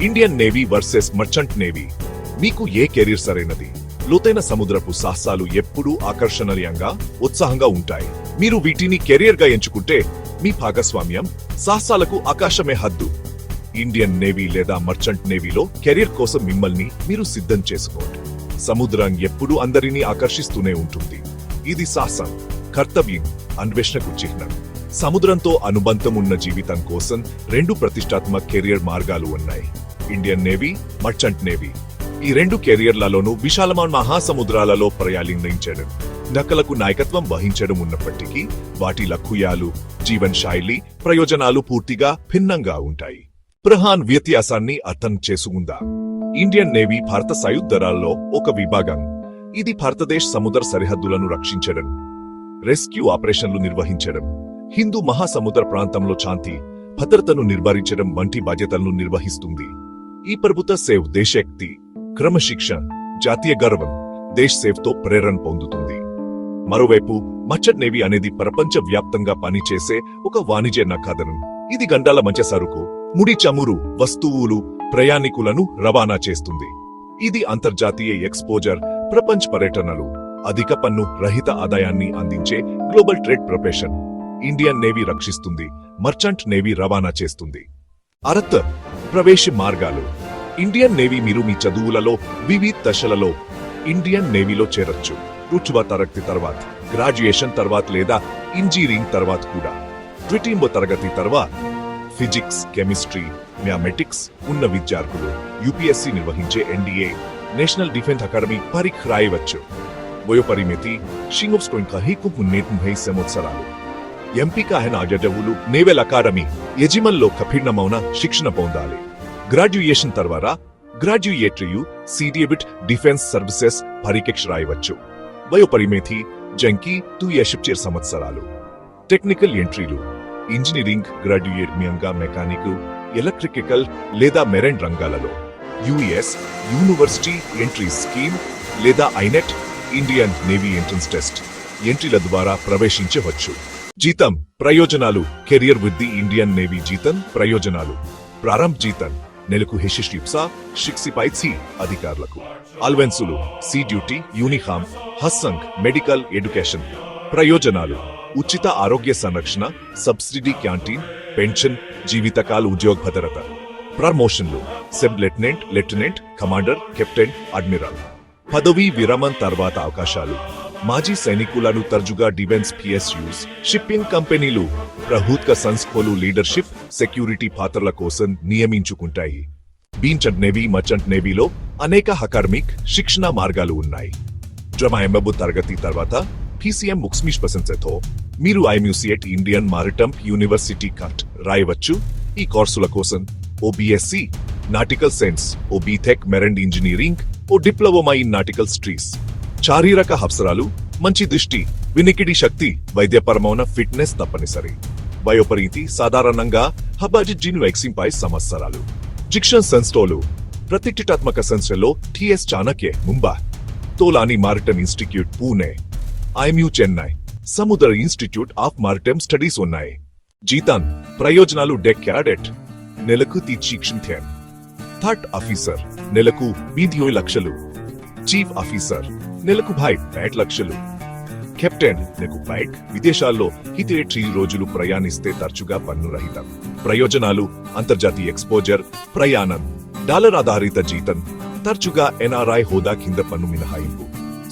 Indian navy versus merchant navy. మీకు ఏ career సరైనది? లోతైన సముద్రపు సాహసాలు ఎప్పుడూ ఆకర్షణీయంగా, ఉత్సాహంగా ఉంటాయి. మీరు వీటిని కెరియర్ గా ఎంచుకుంటే మీ భాగస్వామ్యం సాహసాలకు ఆకాశమే హద్దు. ఇండియన్ నేవీ లేదా మర్చెంట్ నేవీలో కెరీర్ కోసం మిమ్మల్ని మీరు సిద్ధం చేసుకోండి. సముద్రం ఎప్పుడూ అందరినీ ఆకర్షిస్తూనే ఉంటుంది. ఇది సాహసం, కర్తవ్యం, అన్వేషణకు చిహ్నం. సముద్రంతో అనుబంధం ఉన్న జీవితం కోసం రెండు ప్రతిష్టాత్మక కెరియర్ మార్గాలు ఉన్నాయి: ఇండియన్ నేవీ, మర్చెంట్ నేవీ. ఈ రెండు కెరియర్లలోనూ విశాలమైన మహాసముద్రాలలో ప్రయాణించడం, నకలకు నాయకత్వం వహించడం ఉన్నప్పటికీ వాటి లక్ష్యాలు, జీవన శైలి, ప్రయోజనాలు పూర్తిగా భిన్నంగా ఉంటాయి. ప్రధాన వ్యత్యాసాన్ని అర్థం చేసుకుందాం. ఇండియన్ నేవీ భారత సాయుధ దళాల్లో ఒక విభాగం. ఇది భారతదేశ సముద్ర సరిహద్దులను రక్షించడం, రెస్క్యూ ఆపరేషన్లు నిర్వహించడం, హిందూ మహాసముద్ర ప్రాంతంలో శాంతి భద్రతను నిర్వహించడం వంటి బాధ్యతలను నిర్వహిస్తుంది. ఈ ప్రభుత్వ సేవ్ దేశశక్తి, క్రమశిక్షణ, జాతీయ గౌరవం, దేశ్ సేవ్తో ప్రేరణ పొందుతుంది. మరోవైపు మర్చెంట్ నేవీ అనేది ప్రపంచ వ్యాప్తంగా పనిచేసే ఒక వాణిజ్య నౌకాదళం. ఇది గంటల మధ్య సరుకు, ముడి చమురు, వస్తువులు, ప్రయాణికులను రవాణా చేస్తుంది. ఇది అంతర్జాతీయ ఎక్స్పోజర్, ప్రపంచ పర్యటనలు, అధిక పన్ను రహిత ఆదాయాన్ని అందించే global trade profession. Indian navy రక్షిస్తుంది, మర్చెంట్ నేవీ రవాణా చేస్తుంది. అర్హత, ప్రవేశ మార్గాలు. ఇండియన్ నేవీ మీరు మీ చదువులలో వివిధ దశలలో ఇండియన్ నేవీలో చేరొచ్చు. రుచువ తరగతి తర్వాత, గ్రాడ్యుయేషన్ తర్వాత లేదా ఇంజనీరింగ్ తర్వాత కూడా. ద్వితీయ తరగతి తర్వాత ఫిజిక్స్, కెమిస్ట్రీ, మ్యాథమెటిక్స్ ఉన్న విద్యార్థులు యూపీఎస్సీ నిర్వహించే ఎన్డీఏ నేషనల్ డిఫెన్స్ అకాడమీ పరీక్ష రాయవచ్చు. వయోపరిమితి సంవత్సరాలు. ఎంపిక అయిన అభ్యర్థులు నేవల్ అకాడమీ యజమానిలో కఠినమైన శిక్షణ పొందాలి. గ్రాడ్యుయేషన్ తర్వాత గ్రాడ్యుయేటరీ సిడిఎబిట్ డిఫెన్స్ సర్వీసెస్ పరీక్ష రాయవచ్చు. వయోపరిమితి జంకి 2 సంవత్సరాలు. టెక్నికల్ ఎంట్రీలు ఇంజనీరింగ్ గ్రాడ్యుయేట్ మియంగా మెకానికల్, ఎలక్ట్రికల్ లేదా మెరైన్ రంగాలలో. యుఎస్ యూనివర్సిటీ ఎంట్రీ స్కీమ్ లేదా INET, Indian Navy entrance test ఎంట్రీల ద్వారా ప్రవేశించవచ్చు. జీతం, ప్రయోజనాలు. కెరియర్ వృద్ధి. ఇండియన్ నేవీ జీతం ప్రయోజనాలు. ప్రారంభ జీతం నెలకు HSTPSA అధికారులకు. అలవెన్సులు, sea duty, uniform, housing, medical education. ప్రయోజనాలు: ఉచిత ఆరోగ్య సంరక్షణ, సబ్సిడీ, క్యాంటీన్, పెన్షన్, జీవితకాల ఉద్యోగ భద్రత. ప్రమోషన్లు: sub lieutenant, lieutenant, commander, captain, admiral. పదవీ విరమణ తర్వాత అవకాశాలు: మాజీ సైనికులను తరచుగా డిఫెన్స్ PSUs, షిప్పింగ్ కంపెనీలు, ప్రభుత్వ సంస్థలు లీడర్షిప్, సెక్యూరిటీ పాత్రల కోసం నియమించుకుంటాయి. ఇండియన్ నేవీ, మర్చెంట్ నేవీలో అనేక అకాడమిక్ శిక్షణ మార్గాలు ఉన్నాయి. డ్రామా తరగతి తర్వాత PCM ముఖ్యతో మీరు IMUCET ఇండియన్ మారిటైమ్ యూనివర్సిటీ కట్ రాయవచ్చు. ఈ కోర్సుల కోసం OBSc, nautical science, OBTech marine engineering, diploma in nautical studies. శారీరక అవసరాలు: మంచి దృష్టి, వినికిడి శక్తి, వైద్యపరమైన ఫిట్నెస్ తప్పనిసరి. వయోపరిమితి సాధారణంగా 25 సంవత్సరాలు. శిక్షణ సంస్థలు: ప్రతిష్టాత్మక సంస్థల్లో TS Chanakya Mumbai, Tolani Maritime Institute Pune, IMU Chennai, Samudra Institute of maritime studies ఉన్నాయి. జీతం, ప్రయోజనాలు. డెక్ క్యాడెట్ నెలకు శిక్షణ. థర్డ్ ఆఫీసర్ నెలకు 20 లక్షలు. చీఫ్ ఆఫీసర్ నెలకు 5 లక్షలు. కెప్టెన్ నెలకు 5. విదేశాల్లో 3 రోజులు ప్రయాణిస్తే తరచుగా పన్ను రహితం. ప్రయోజనాలు: అంతర్జాతీయ ఎక్స్పోజర్, ప్రయాణం, డాలర్ ఆధారిత జీతం, తరచుగా NRI హోదా కింద పన్ను మినహాయింపు.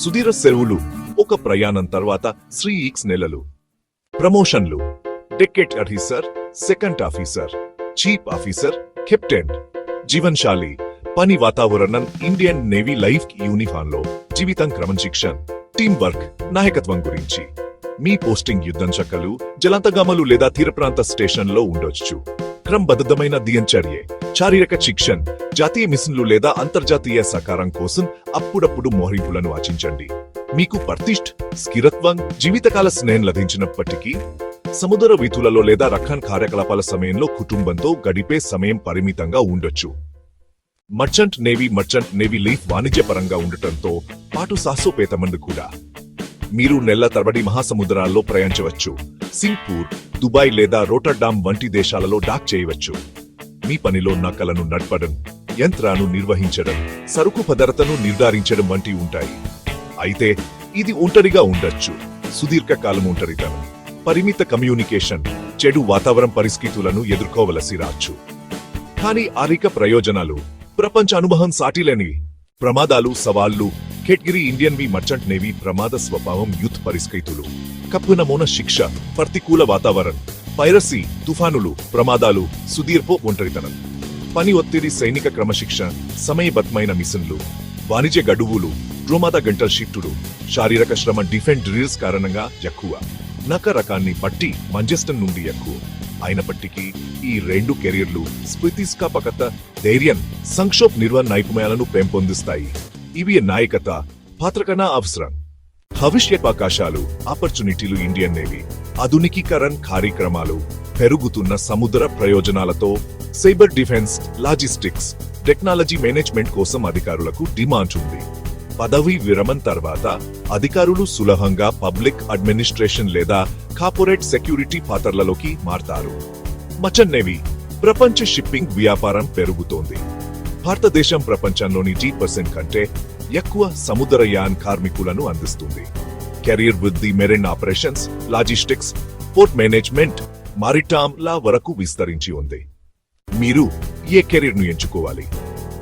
సుదీర్ఘ సెలవులు, ఒక ప్రయాణం తర్వాత 3 నెలలు. ప్రమోషన్లు: decade officer, second officer, chief officer, captain. జీవనశైలి, పని వాతావరణం. ఇండియన్ నేవీ లైఫ్ యూనిఫామ్ లో జీవితం, క్రమశిక్షణ, టీం వర్క్, నాయకత్వం గురించి. మీ పోస్టింగ్ యుద్ధం చక్కలు, జలాంతర్గాములు లేదా తీరప్రాంత స్టేషన్లో ఉండొచ్చు. క్రమబద్ధమైన దినచర్య, శారీరక శిక్షణ, జాతీయ మిషన్లు లేదా అంతర్జాతీయ సహకారం కోసం అప్పుడప్పుడు మోహరింపులను ఆచించండి. మీకు ప్రతిష్ఠ, స్థిరత్వం, జీవితకాల స్నేహం లభించినప్పటికీ సముద్ర వీధులలో లేదా రక్షణ కార్యకలాపాల సమయంలో కుటుంబంతో గడిపే సమయం పరిమితంగా ఉండొచ్చు. మర్చెంట్ నేవీ లైఫ్ వాణిజ్యపరంగా ఉండటంతో పాటు సాహసోపేతమంది కూడా. మీరు నెల తరబడి మహాసముద్రాల్లో ప్రయాణించవచ్చు. సింగపూర్, దుబాయ్ లేదా రోటర్డామ్ వంటి దేశాలలో డాక్ చేయవచ్చు. మీ పనిలో నౌకలను నడపడం, యంత్రాను నిర్వహించడం, సరుకు భద్రతను నిర్ధారించడం వంటి ఉంటాయి. అయితే ఇది ఒంటరిగా ఉండొచ్చు. సుదీర్ఘకాలం ఒంటరితనం, పరిమిత కమ్యూనికేషన్, చెడు వాతావరణ పరిస్థితులను ఎదుర్కోవలసి రాచ్చు. కానీ ఆర్థిక ప్రయోజనాలు, ప్రపంచ అనుభవం సాటిలేనివి. ప్రమాదాలు, సవాళ్లు, కేటగిరీ ఇండియన్ మర్చెంట్ నేవీ ప్రమాద స్వభావం, యుద్ధ పరిస్థితులు, కప్పునమూన శిక్ష, ప్రతికూల వాతావరణం, పైరసీ, తుఫానులు, ప్రమాదాలు, సుదీర్ఘ ఒంటరితనం, పని ఒత్తిడి, సైనిక క్రమశిక్షణ, సమయబద్ధమైన మిషన్లు, వాణిజ్య గడువులు, ప్రమాద గంటల షిఫ్టులు, శారీరక శ్రమ, డిఫెన్స్ డ్రిల్స్ కారణంగా ఎక్కువ. నక రకాన్ని బట్టి మంజస్టం నుండి ఎక్కువ. అయినప్పటికీ ఈ రెండు కెరీర్లు స్ఫూర్తిస్థాపకత, ధైర్యం, సంక్షోభ నిర్వహణ నైపుణ్యాలను పెంపొందిస్తాయి. ఇవి నాయకత పాత్రకన అవసరం. భవిష్యత్వకాశాలు, ఆపర్చునిటీలు. ఇండియన్ నేవీ ఆధునికీకరణ కార్యక్రమాలు, పెరుగుతున్న సముద్ర ప్రయోజనాలతో cyber defence, logistics, technology management కోసం అధికారులకు డిమాండ్ ఉంది. పదవీ విరమణ తర్వాత అధికారులు సులభంగా పబ్లిక్ అడ్మినిస్ట్రేషన్ లేదా కార్పొరేట్ సెక్యూరిటీ పాత్రలలోకి మారతారు. మర్చెంట్ నేవీ ప్రపంచ షిప్పింగ్ వ్యాపారం పెరుగుతోంది. భారతదేశం ప్రపంచంలోని 10% కంటే ఎక్కువ సముద్రయాన కార్మికులను అందిస్తుంది. కెరీర్ వృద్ధి marine operations, logistics, port management, maritime law వరకు విస్తరించి ఉంది. మీరు ఏ కెరీర్ను ఎంచుకోవాలి?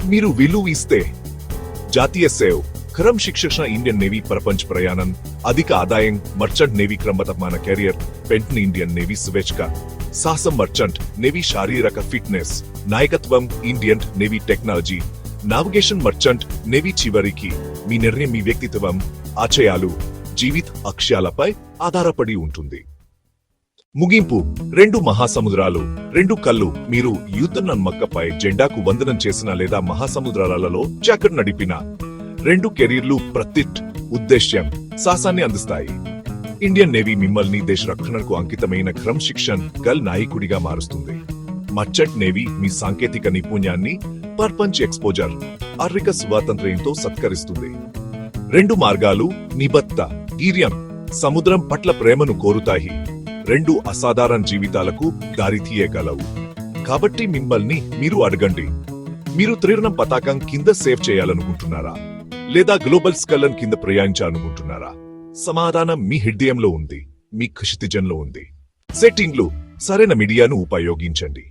మీరు విలువ ఇస్తే జాతీయ సేవ, క్రమశిక్షణ, ఇండియన్ నేవీ ప్రపంచ ప్రయాణం, అధిక ఆదాయం, మర్చెంట్ నేవీ క్రమబద్ధమైన కెరియర్, పెంటన్ ఇండియన్ నేవీ స్వేచ్ఛగా, సాహసం, మర్చెంట్ నేవీ శారీరక ఫిట్నెస్, నాయకత్వం, Indian navy technology, navigation, merchant navy. చివరికి మీ నిర్ణయం మీ వ్యక్తిత్వం, ఆశయాలు, జీవిత లక్ష్యాలపై ఆధారపడి ఉంటుంది. ముగింపు. రెండు మహాసముద్రాలు, రెండు కళ్ళు. మీరు యుద్ధ నమ్మకపై జెండాకు వందనం చేసిన లేదా మహాసముద్రాలలో జాకెట్ నడిపిన రెండు కెరీర్లు ప్రతి ఉద్దేశ్యం, సాహసాన్ని అందిస్తాయి. ఇండియన్ నేవీ మిమ్మల్ని దేశ రక్షణకు అంకితమైన క్రమశిక్షణ గల్ నాయకుడిగా మారుస్తుంది. మర్చెంట్ నేవీ మీ సాంకేతిక నిపుణ్యాన్ని, ప్రపంచ ఎక్స్పోజర్, ఆర్థిక స్వాతంత్ర్యంతో సత్కరిస్తుంది. రెండు మార్గాలు నిబద్ధత, ధైర్యం, సముద్రం పట్ల ప్రేమను కోరుతాయి. రెండు అసాధారణ జీవితాలకు దారితీయగలవు. కాబట్టి మిమ్మల్ని మీరు అడగండి, మీరు త్రివర్ణ పతాకం కింద సేవ్ చేయాలనుకుంటున్నారా లేదా గ్లోబల్ స్కలన్ కింద ప్రయాణించాలనుకుంటున్నారా? సమాధానం మీ హృదయంలో ఉంది, మీ క్షితిజంలో ఉంది. సెట్టింగ్లు. సరైన మీడియాను ఉపయోగించండి.